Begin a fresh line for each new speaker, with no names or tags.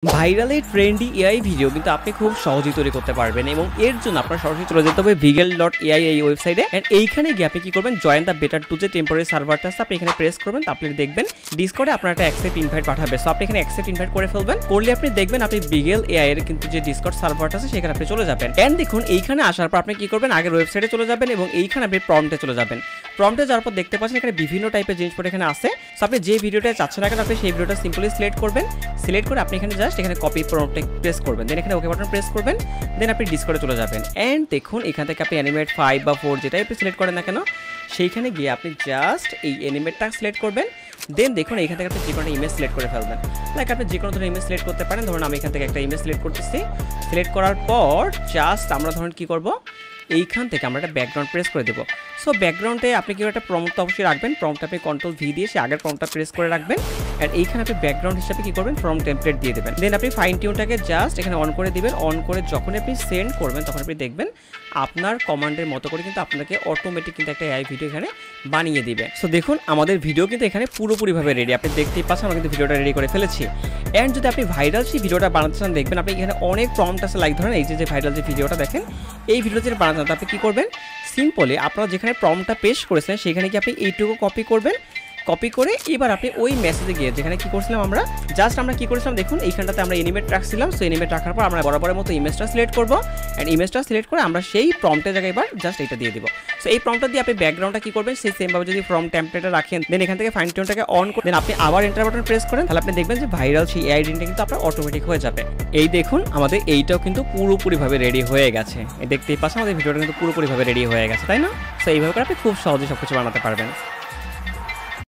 Viral এই trendy AI video কিন্তু আপনি খুব সহজেই তৈরি করতে পারবেন এবং এর জন্য আপনার সরাসরি চলে যেতে হবে vigel.ai এই ওয়েবসাইটে। এন্ড এইখানে গিয়ে আপনি কি করবেন, জয়েন দ্য বেটা 2 যে টেম্পোরারি সার্ভারটা আছে আপনি এখানে প্রেস করবেন। আপনি দেখবেন ডিসকর্ডে আপনার একটা অ্যাকসেপ্ট ইনভাইট পাঠাবে। সো আপনি এখানে অ্যাকসেপ্ট ইনভাইট করে ফেলবেন। করলে আপনি দেখবেন আপনি vigel AI এর কিন্তু যে ডিসকর্ড সার্ভারটা আছে সেখানে আপনি চলে যাবেন। এন্ড দেখুন এইখানে আসার পর আপনি কি করবেন, আগের ওয়েবসাইটে চলে যাবেন এবং এইখানে আপনি প্রম্পটে চলে যাবেন। প্রম্পটে যাওয়ার পর দেখতে পাচ্ছেন এখানে বিভিন্ন টাইপের জিনিসপত্র এখানে আছে। সো আপনি যে ভিডিওটা চাচ্ছেন না কেন আপনি সেই ভিডিওটা সিম্পলি সিলেক্ট করবেন। সিলেক্ট করে আপনি এখানে জাস্ট এখানে কপি প্রম্পটে প্রেস করবেন, দেন এখানে ওকে বাটন প্রেস করবেন, দেন আপনি ডিসকর্ডে চলে যাবেন। এন্ড দেখুন এখান থেকে আপনি অ্যানিমেট 5 বা 4 যেটাই আপনি সিলেক্ট করেন না কেন সেইখানে গিয়ে আপনি জাস্ট এই অ্যানিমেটটা সিলেক্ট করবেন। দেন দেখুন এখান থেকে আপনি যে কোনো ইমেজ সিলেক্ট করে ফেলবেন। লাইক আপনি যে কোনো ধরনের ইমেজ সিলেক্ট করতে পারেন। ধরুন আমি এখান থেকে একটা ইমেজ সিলেক্ট করতেছি। সিলেক্ট করার পর জাস্ট আমরা ধরুন কি করব, এইখান থেকে আমরা একটা ব্যাকগ্রাউন্ড প্রেস করে দেবো। সো ব্যাকগ্রাউন্ডে আপনি কি একটা প্রম্পট অবশ্যই রাখবেন। প্রম্পট আপনি কন্ট্রোল ভি দিয়ে সে আগের প্রম্পটটা প্রেস করে রাখবেন। অ্যান্ড এইখানে আপনি ব্যাকগ্রাউন্ড হিসাবে কি করবেন, ফ্রম টেমপ্লেট দিয়ে দেবেন। দেন আপনি ফাইন টিউনটাকে জাস্ট এখানে অন করে দিবেন। অন করে যখন আপনি সেন্ড করবেন তখন আপনি দেখবেন আপনার কমান্ডের মতো করে কিন্তু আপনাকে অটোমেটিক কিন্তু একটা এআই ভিডিও এখানে বানিয়ে দিবে। সো দেখুন আমাদের ভিডিও কিন্তু এখানে পুরোপুরিভাবে রেডি। আপনি দেখতেই পাচ্ছেন আমরা কিন্তু ভিডিওটা রেডি করে ফেলেছি। অ্যান্ড যদি আপনি ভাইরাল সেই ভিডিওটা বানাতে চান দেখবেন আপনি এখানে অনেক প্রম্পট আছে। লাইক ধরেন এই যে ভাইরাল যে ভিডিওটা দেখেন, এই ভিডিও যেটা বানাতে চান আপনি কী করবেন, সিম্পলি আপনারা যেখানে প্রম্পটটা পেশ করেছেন সেখানে কি আপনি এইটুকু কপি করবেন। কপি করে এবার আপনি ওই মেসেজে গিয়ে যেখানে কি করছিলাম আমরা আমরা কি করেছিলাম দেখুন এইখানটাতে আমরা এনিমেট রাখছিলাম। সো এনিমেট রাখার পর আমরা বরাবরের মতো ইমেজটা সিলেক্ট করবো। অ্যান্ড ইমেজটা সিলেক্ট করে আমরা সেই প্রম্পটের জায়গায় এবার জাস্ট এটা দিয়ে দিব। সো এই প্রম্পটটা দিয়ে আপনি ব্যাকগ্রাউন্ডটা কি করবেন, সেই সেমভাবে যদি ফ্রম টেমপ্লেটে রাখেন, দেন এখান থেকে ফাইন টিউনটাকে অন করে দেন আপনি আবার এন্টার বাটন প্রেস করেন, তাহলে আপনি দেখবেন যে ভাইরাল সেই এআই ডিনটা কিন্তু আপনার অটোমেটিক হয়ে যাবে। এই দেখুন আমাদের এইটাও কিন্তু পুরোপুরিভাবে রেডি হয়ে গেছে। দেখতেই পাচ্ছেন আমাদের ভিডিওটা কিন্তু পুরোপুরিভাবে রেডি হয়ে গেছে, তাই না? সো এইভাবে করে আপনি খুব সহজে সবকিছু বানাতে পারবেন।